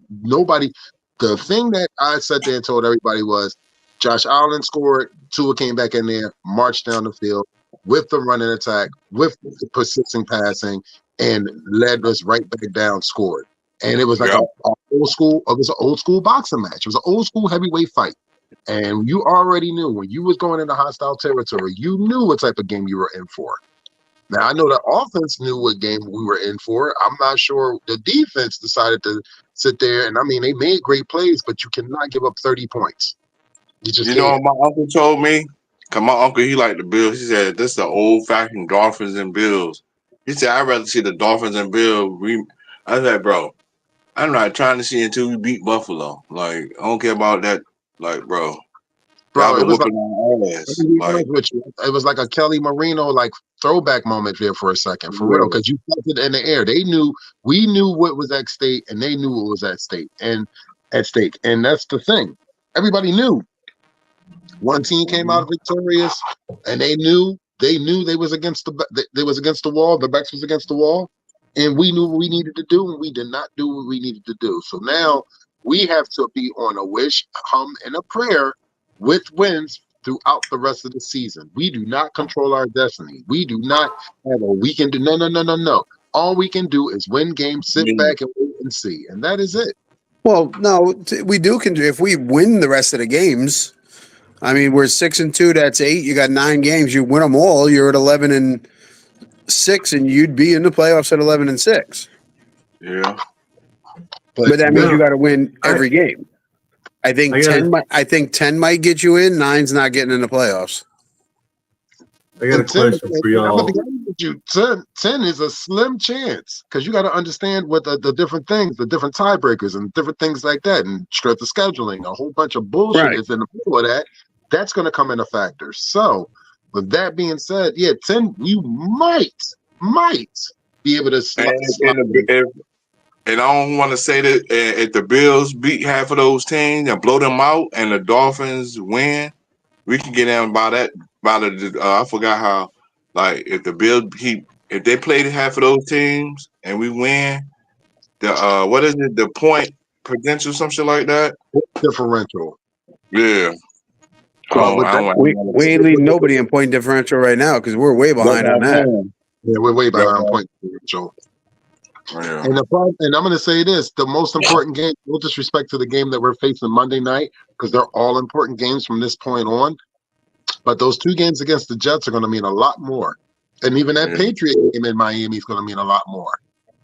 I sat there and told everybody was Josh Allen scored, Tua came back in there, marched down the field with the running attack, with the persistent passing, and led us right back down, scored. And it was like an old school boxing match. It was an old school heavyweight fight. And you already knew when you was going into hostile territory, you knew what type of game you were in for. Now I know the offense knew what game we were in for. I'm not sure the defense decided to sit there, and I mean they made great plays, but you cannot give up 30 points. You just You know can't. what my uncle told me? Cause my uncle he liked the Bills. He said this is the old fashioned Dolphins and Bills. He said I'd rather see the Dolphins and Bills. I said, bro, I'm not trying to see until we beat Buffalo. Like I don't care about that. Like, bro, y'all Bro, it been was like whooping our let ass. me be Like, honest with you. It was like a Kelly Marino like throwback moment there for a second, for real, yeah, because you felt it in the air. They knew we knew what was at stake, and they knew what was at stake, and that's the thing. Everybody knew. One team came out victorious, and they knew they was against they was against the wall. The backs was against the wall, and we knew what we needed to do, and we did not do what we needed to do. So now we have to be on a wish, hum, and a prayer with wins throughout the rest of the season. We do not control our destiny. We do not have a we can do no. All we can do is win games, sit yeah. back and wait and see, and that is it. Well, no, we do can if we win the rest of the games. I mean, we're 6-2. That's 8. You got 9 games. You win them all. You're at 11-6, and you'd be in the playoffs at 11-6. Yeah. But that means Yeah. you got to win I- every game. I think I gotta- 10. I think 10 might get you in. 9's not getting in the playoffs. I got a And 10, question for I'm gonna y'all. be honest with you. 10 is a slim chance because you got to understand what the different things, the different tiebreakers, and different things like that, and strength of scheduling. A whole bunch of bullshit Right. is in the middle of that. That's going to come in a factor. So, with that being said, yeah, 10, you might be able to And, slide. and I don't want to say that if the Bills beat half of those teams and blow them out, and the Dolphins win, we can get in by that. By the I forgot how. Like if the Bills if they played half of those teams and we win, the what is it? The point potential, some shit like that. Differential. Yeah. Well, with that, We ain't leading nobody in point differential right now because we're way behind on that. yeah, we're way behind Yeah. point differential. Yeah. And and I'm going to say this: the most important game, no disrespect to the game that we're facing Monday night, because they're all important games from this point on. But those 2 games against the Jets are going to mean a lot more, and even that Yeah. Patriot game in Miami is going to mean a lot more,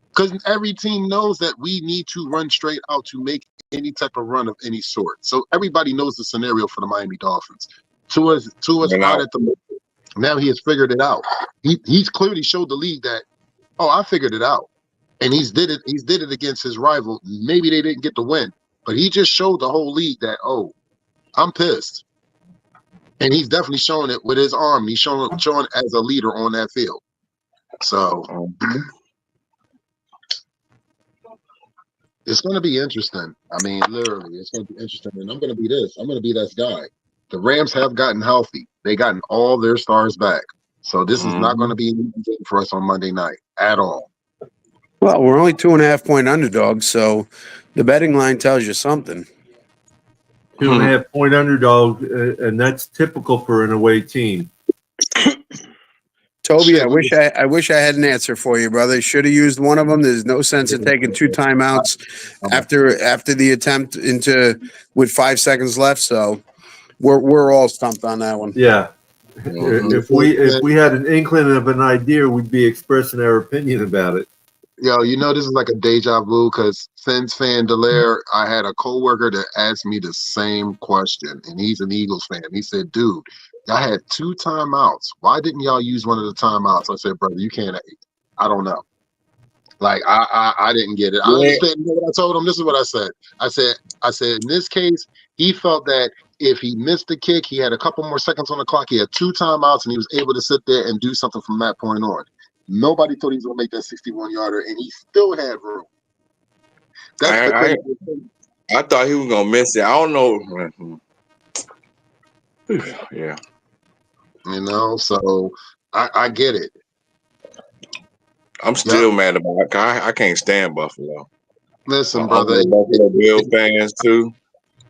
because every team knows that we need to run straight out to make any type of run of any sort. So everybody knows the scenario for the Miami Dolphins. Tua's hard at the moment. Now he has figured it out. He's clearly showed the league that, oh, I figured it out. And he's did it against his rival. Maybe they didn't get the win, but he just showed the whole league that, oh, I'm pissed. And he's definitely showing it with his arm. He's showing as a leader on that field. So it's going to be interesting. I mean, literally, it's going to be interesting. And I'm going to be this. I'm going to be this guy. The Rams have gotten healthy. They gotten all their stars back. So this is not going to be an easy game for us on Monday night at all. Well, we're only 2.5 point underdogs, so the betting line tells you something. 2.5 point underdog, and that's typical for an away team. Toby, I wish I had an answer for you, brother. Should have used one of them. There's no sense in taking 2 timeouts after the attempt with 5 seconds left. So we're all stumped on that one. Yeah. If we had an inkling of an idea, we'd be expressing our opinion about it. Yo, this is like a deja vu because since Fan Delaire, I had a coworker that asked me the same question, and he's an Eagles fan. He said, dude, I had 2 timeouts. Why didn't y'all use one of the timeouts? I said, brother, you can't. I don't know. Like, I didn't get it. I understand. You know what I told him? This is what I said. I said, in this case, he felt that if he missed the kick, he had a couple more seconds on the clock. He had 2 timeouts, and he was able to sit there and do something from that point on. Nobody thought he was going to make that 61-yarder, and he still had room. That's the crazy thing. I thought he was going to miss it. I don't know. Yeah. So I get it. I'm still mad about it. I can't stand Buffalo. Listen, brother. Buffalo Bill fans, too.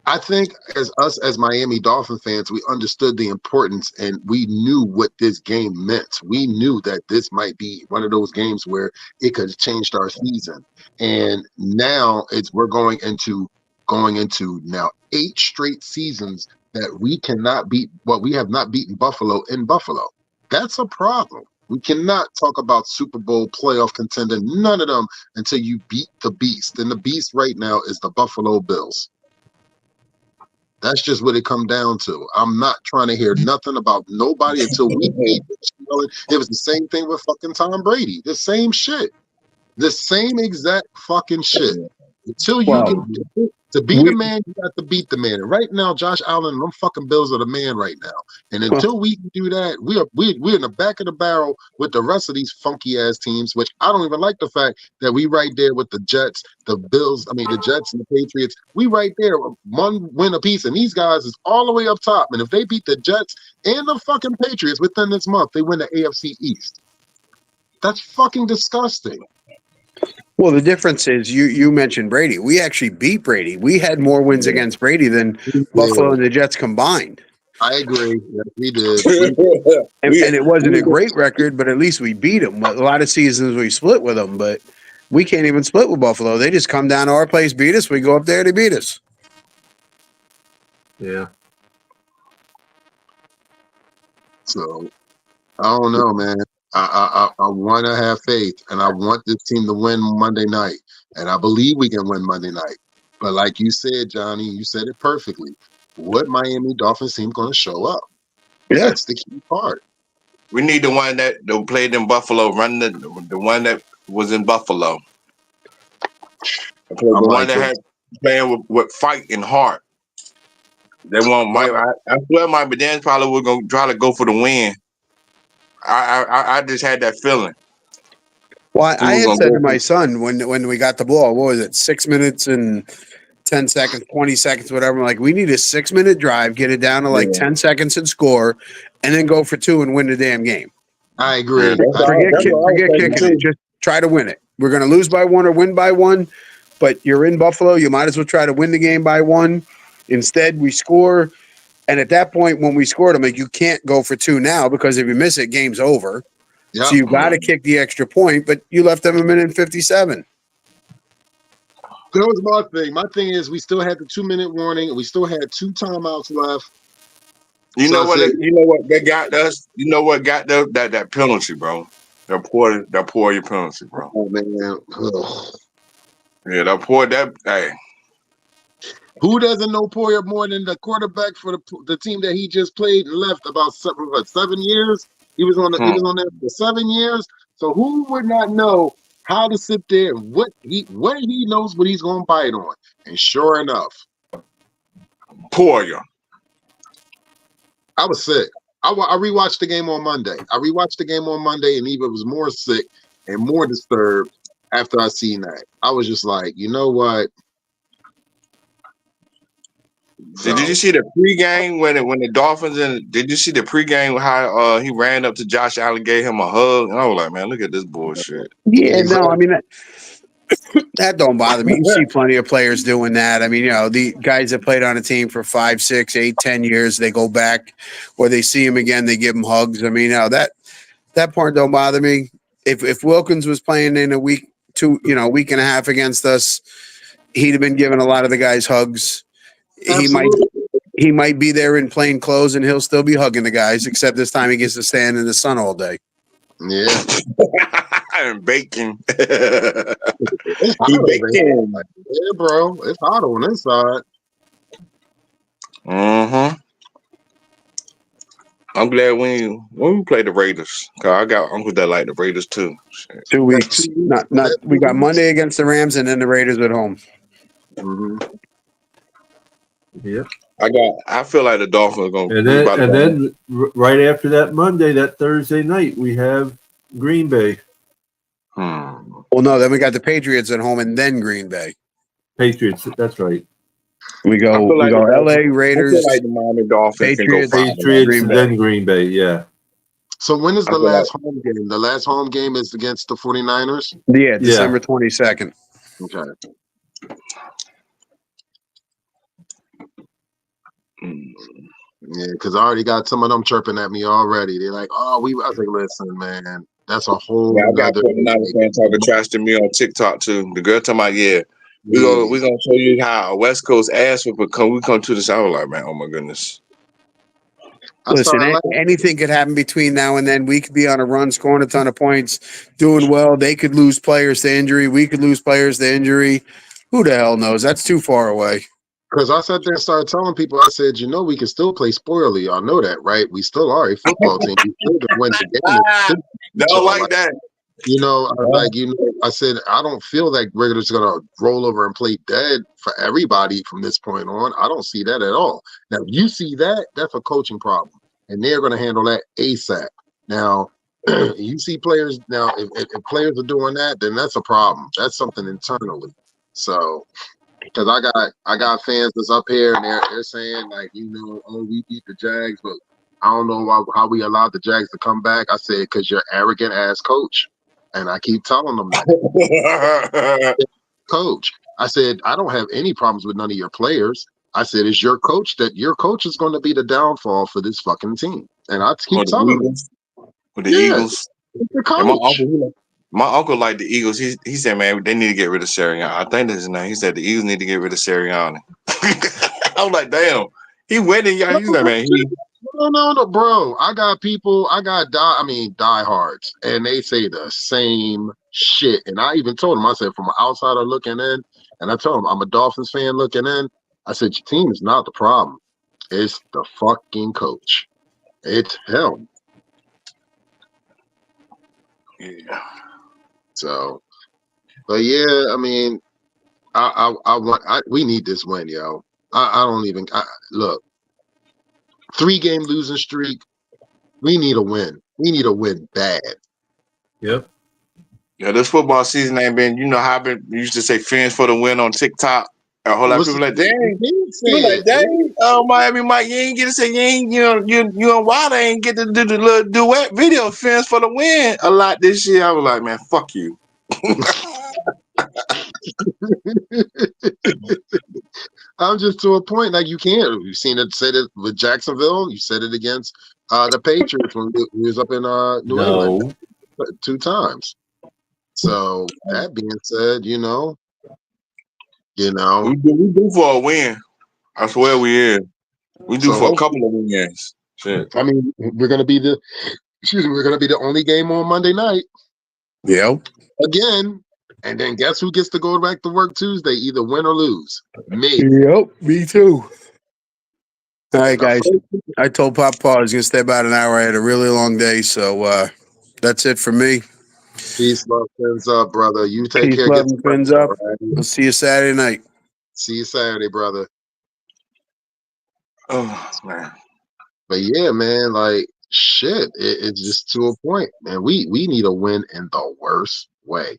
I think as Miami Dolphin fans, we understood the importance and we knew what this game meant. We knew that this might be one of those games where it could have changed our season. And now we're going into now 8 straight seasons that we cannot beat. Well, we have not beaten Buffalo in Buffalo. That's a problem. We cannot talk about Super Bowl playoff contender, none of them, until you beat the beast. And the beast right now is the Buffalo Bills. That's just what it come down to. I'm not trying to hear nothing about nobody until we beat them. It was the same thing with fucking Tom Brady. The same shit. The same exact fucking shit. Until you Well, get to be the man, you got to beat the man. And right now, Josh Allen and them fucking Bills are the man right now. And until we can do that, we're in the back of the barrel with the rest of these funky ass teams, which I don't even like the fact that we right there with the Jets, the Bills, the Jets and the Patriots. We right there, one win apiece, and these guys is all the way up top. And if they beat the Jets and the fucking Patriots within this month, they win the AFC East. That's fucking disgusting. Well, the difference is you mentioned Brady. We actually beat Brady. We had more wins against Brady than Buffalo and the Jets combined. I agree. Yes, we did. And it wasn't a great record, but at least we beat them. A lot of seasons we split with them, but we can't even split with Buffalo. They just come down to our place, beat us. We go up there, they beat us. Yeah. So I don't know, man. I want to have faith, and I want this team to win Monday night, and I believe we can win Monday night. But like you said, Johnny, you said it perfectly. What Miami Dolphins team going to show up? Yeah. That's the key part. We need the one that played in Buffalo, run the one that was in Buffalo. The one that had playing with fight and heart. They want I swear my Daniels probably was gonna try to go for the win. I just had that feeling. Well, I had said to my son when we got the ball, what was it, 6 minutes and 10 seconds, 20 seconds, whatever. I'm like, we need a 6-minute drive, get it down to like 10 seconds and score, and then go for 2 and win the damn game. I agree. Forget kicking it. Just try to win it. We're going to lose by 1 or win by 1, but you're in Buffalo. You might as well try to win the game by 1. Instead, we score. And at that point, when we scored, I'm like, you can't go for 2 now because if you miss it, game's over. Yep. So you got to kick the extra point, but you left them 1:57. That was my thing. My thing is we still had the 2-minute warning, and we still had 2 timeouts left. You know what they got us? You know what got that penalty, bro? That poor your penalty, bro. Oh man. Ugh. Yeah, that hey. Who doesn't know Poyer more than the quarterback for the team that he just played and left about 7 years? He was on there for 7 years. So who would not know how to sit there and what he knows what he's going to bite on? And sure enough, Poyer. I was sick. I rewatched the game on Monday. And even was more sick and more disturbed after I seen that. I was just like, you know what? Did you see the pregame when the Dolphins did you see the pregame how he ran up to Josh Allen, gave him a hug? And I was like, man, look at this bullshit. Yeah, no, I mean that don't bother me. You see plenty of players doing that. I mean, the guys that played on a team for 5, 6, 8, 10 years, they go back or they see him again, they give him hugs. I mean, that part don't bother me. If Wilkins was playing in a week and a half against us, he'd have been giving a lot of the guys hugs. Absolutely. He might be there in plain clothes and he'll still be hugging the guys, except this time he gets to stand in the sun all day. Yeah. And bacon. It's hot, yeah, bro. It's hot on this side. Mm-hmm. I'm glad when we play the Raiders, cause I got uncles that like the Raiders too. Shit. 2 weeks. We got Monday against the Rams and then the Raiders at home. Mm-hmm. Yep. I feel like the Dolphins are going to. And then right after that Monday, that Thursday night, we have Green Bay. Well, no, then we got the Patriots at home and then Green Bay. Patriots, that's right. We go LA, Raiders, I feel like the Miami Dolphins, Patriots, and then Green Bay, yeah. So when is the last home game? The last home game is against the 49ers? Yeah, December 22nd. Okay. Yeah, because I already got some of them chirping at me already. They're like, "Oh, I was like, listen, man, that's a whole." Yeah, I got 49ers fans talking trash to me on TikTok too. The girl talking about, we're gonna show you how a West Coast ass whip we come to this. I was like, man, oh my goodness. Listen, started laughing. anything could happen between now and then. We could be on a run, scoring a ton of points, doing well. They could lose players to injury. We could lose players to injury. Who the hell knows? That's too far away. Because I sat there and started telling people, I said, we can still play spoiler. Y'all know that, right? We still are a football team. We still can win the game. Don't like that. I said, I don't feel like we're just going to roll over and play dead for everybody from this point on. I don't see that at all. Now, if you see that, that's a coaching problem. And they're going to handle that ASAP. Now, you see players now, if players are doing that, then that's a problem. That's something internally. So, because I got fans that's up here and they're saying like, oh, we beat the Jags, but I don't know how we allowed the Jags to come back. I said, because you're arrogant ass coach. And I keep telling them that. Coach, I said, I don't have any problems with none of your players. I said, it's your coach is going to be the downfall for this fucking team. And I keep telling them. With the Eagles. The coach. My uncle liked the Eagles. He said, man, they need to get rid of Sirianni. I think that's his name. He said the Eagles need to get rid of Sirianni. I was like, damn. He went in, y'all. He's like, man. No, bro. I got people, diehards, and they say the same shit. And I even told them, I said, from an outsider looking in, and I told them, I'm a Dolphins fan looking in. I said, your team is not the problem. It's the fucking coach. It's him. Yeah. So, but yeah, we need this win, yo. I don't even look. 3-game losing streak. We need a win. We need a win bad. Yep. Yeah, this football season ain't been, how I've been used to say fans for the win on TikTok. A whole lot of people like, dang. Miami Mike, you ain't get to say you and Wilder ain't get to do the little duet video fans for the win a lot this year. I was like, man, fuck you. I'm just to a point like you can't. You've seen it said it with Jacksonville. You said it against the Patriots when we was up in New England 2 times. So that being said, we do for a win. I swear we is. We do for a couple of wins. Shit. I mean, we're gonna be the only game on Monday night. Yeah. Again. And then guess who gets to go back to work Tuesday? Either win or lose. Me. Yep, me too. All right, guys. I told Papa I was going to stay about an hour. I had a really long day, so that's it for me. Peace, love, friends up, brother. You take care. Love, and friends up. Right? I'll see you Saturday night. See you Saturday, brother. Oh, man. But yeah, man, like, shit. It's just to a point, man. We need a win in the worst way.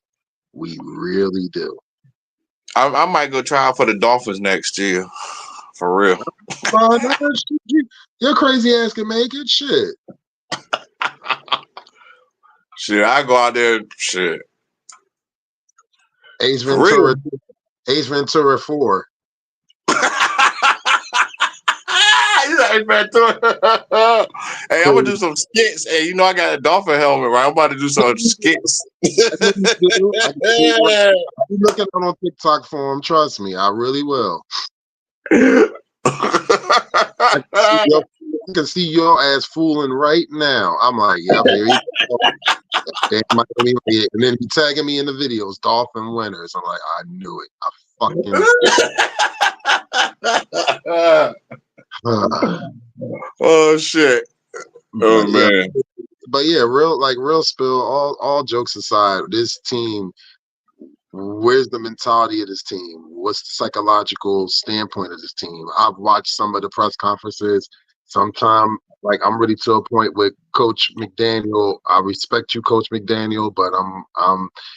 We really do. I might go try out for the Dolphins next year. For real. Your crazy ass can make it. Shit. Shit, I go out there. Shit. Ace Ventura 4. Hey, I'm gonna do some skits. Hey, I got a dolphin helmet, right? I'm about to do some skits. I'll be looking on TikTok for him. Trust me, I really will. I can see your ass fooling right now. I'm like, yeah, here he goes. And then he tagging me in the videos, Dolphin winners. I'm like, I knew it. I fucking. Oh shit! Oh man! But yeah, real spill. All jokes aside, this team. Where's the mentality of this team? What's the psychological standpoint of this team? I've watched some of the press conferences. Sometimes, like, I'm really to a point with Coach McDaniel. I respect you, Coach McDaniel, but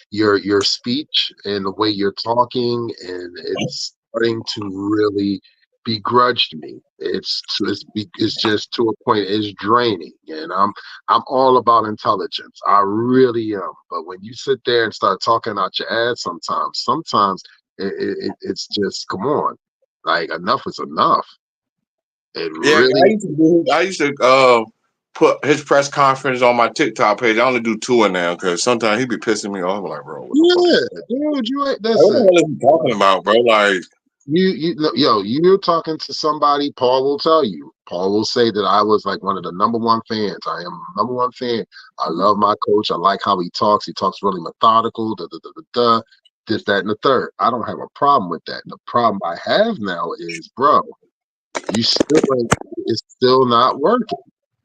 your speech and the way you're talking, and it's starting to really begrudged me. It's just to a point. It's draining, and I'm all about intelligence. I really am. But when you sit there and start talking out your ass, sometimes it's just, come on, like, enough is enough. I used to put his press conference on my TikTok page. I only do 2 in there because sometimes he be pissing me off. I'm like, bro, what the fuck? Dude, What the hell is he talking about, bro? Like, You're talking to somebody. Paul will tell you. Paul will say that I was like one of the number one fans. I am number one fan. I love my coach. I like how he talks. He talks really methodical. This, that, and the third. I don't have a problem with that. The problem I have now is, bro, it's still not working.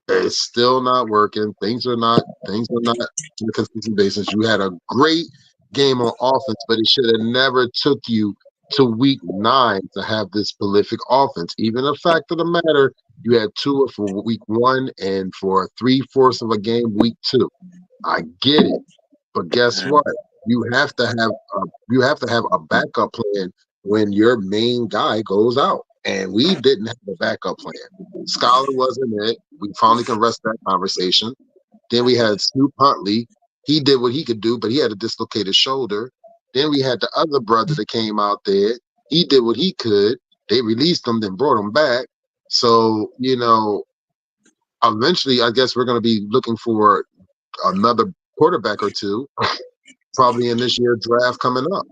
It's still not working. Things are not on a consistent basis. You had a great game on offense, but it should have never took you to week 9 to have this prolific offense. Even the fact of the matter, you had Tua for week 1 and for 3/4 of a game week 2. I get it, but guess what? You have to have a backup plan when your main guy goes out. And we didn't have a backup plan. Scholar wasn't it. We finally can rest that conversation. Then we had Snoop Huntley. He did what he could do, but he had a dislocated shoulder. Then we had the other brother that came out there. He did what he could. They released him, then brought him back. So, eventually, I guess we're going to be looking for another quarterback or two, probably in this year's draft coming up.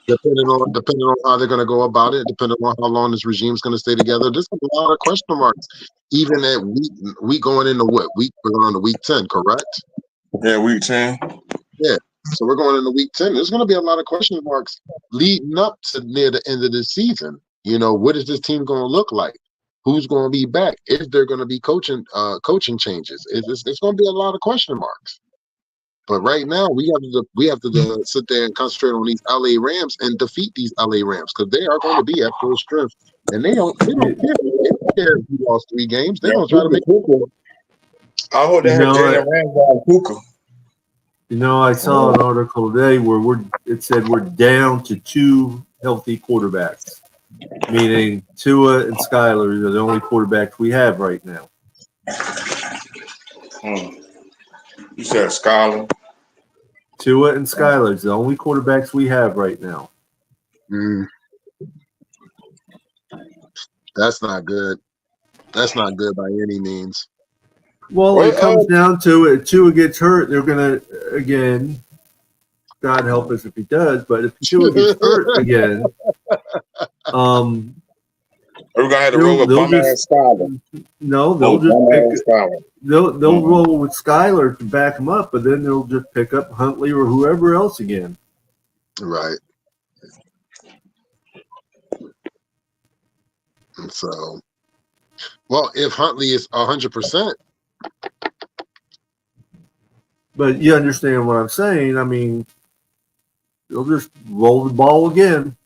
Depending on how they're going to go about it, depending on how long this regime is going to stay together, there's a lot of question marks. Even at we going into what week? We're going into week 10, correct? Yeah, week 10. Yeah. So we're going into week 10. There's going to be a lot of question marks leading up to near the end of the season. What is this team going to look like? Who's going to be back? Is there going to be coaching changes? It's going to be a lot of question marks. But right now, we have to sit there and concentrate on these LA Rams and defeat these LA Rams because they are going to be at full strength, and they don't care. They don't care if we lost 3 games. They're going to try to make it. I hope they have Jalen Ramsey Puka. I saw an article today where it said we're down to 2 healthy quarterbacks, meaning Tua and Skyler are the only quarterbacks we have right now. You said Skyler. Tua and Skyler is the only quarterbacks we have right now. That's not good. That's not good by any means. Well, it comes down to it. Tua gets hurt, they're going to, again, God help us if he does, but if Tua gets hurt again, we're gonna have to roll with bum-ass Skyler. No, they'll they'll roll with Skyler to back him up, but then they'll just pick up Huntley or whoever else again. Right. And so, well, if Huntley is 100%, but you understand what I'm saying. I mean, they'll just roll the ball again.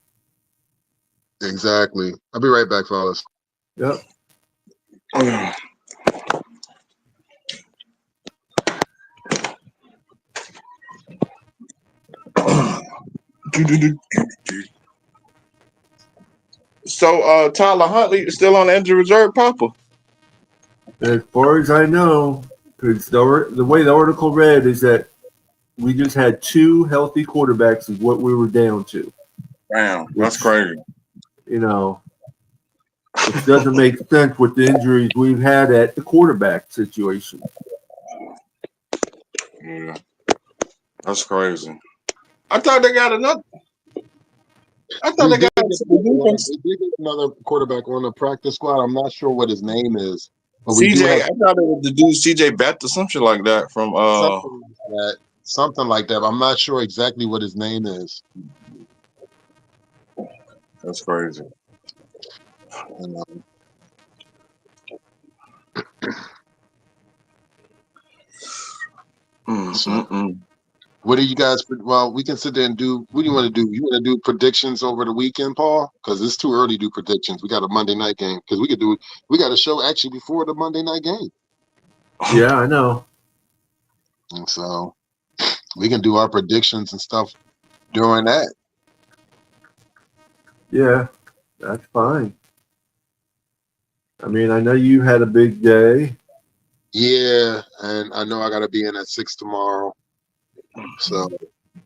Exactly. I'll be right back, fellas. Yep. So, Tyler Huntley is still on the injury reserve, Papa? As far as I know, because the way the article read is that we just had 2 healthy quarterbacks is what we were down to. Damn, that's crazy. Which doesn't make sense with the injuries we've had at the quarterback situation. Yeah, that's crazy. I thought they got another. I thought they got another quarterback on the practice squad. I'm not sure what his name is. But CJ, I thought it was the dude CJ Beth or something like that from something like that. I'm not sure exactly what his name is. That's crazy. What do you guys? Well, we can sit there and do. What do you want to do? You want to do predictions over the weekend, Paul? Because it's too early to do predictions. We got a Monday night game. Because we got a show actually before the Monday night game. Yeah, I know. And so we can do our predictions and stuff during that. Yeah, that's fine. I mean, I know you had a big day. Yeah, and I know I got to be in at 6 tomorrow. So,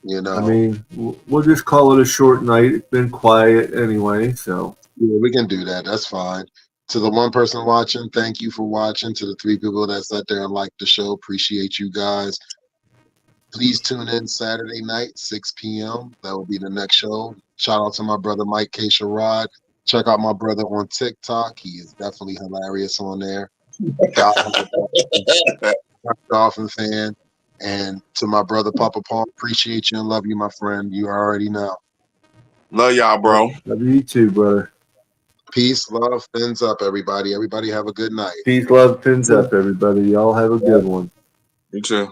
I mean, we'll just call it a short night. It's been quiet anyway, so. Yeah, we can do that. That's fine. To the one person watching, thank you for watching. To the 3 people that sat there and liked the show, appreciate you guys. Please tune in Saturday night, 6 p.m. That will be the next show. Shout out to my brother Mike K. Sherrod. Check out my brother on TikTok. He is definitely hilarious on there. Dolphin fan. And to my brother Papa Paul, appreciate you and love you, my friend. You already know. Love y'all, bro. Love you too, brother. Peace, love, fins up, everybody. Everybody have a good night. Peace, love, fins up, everybody. Y'all have a good one. You too.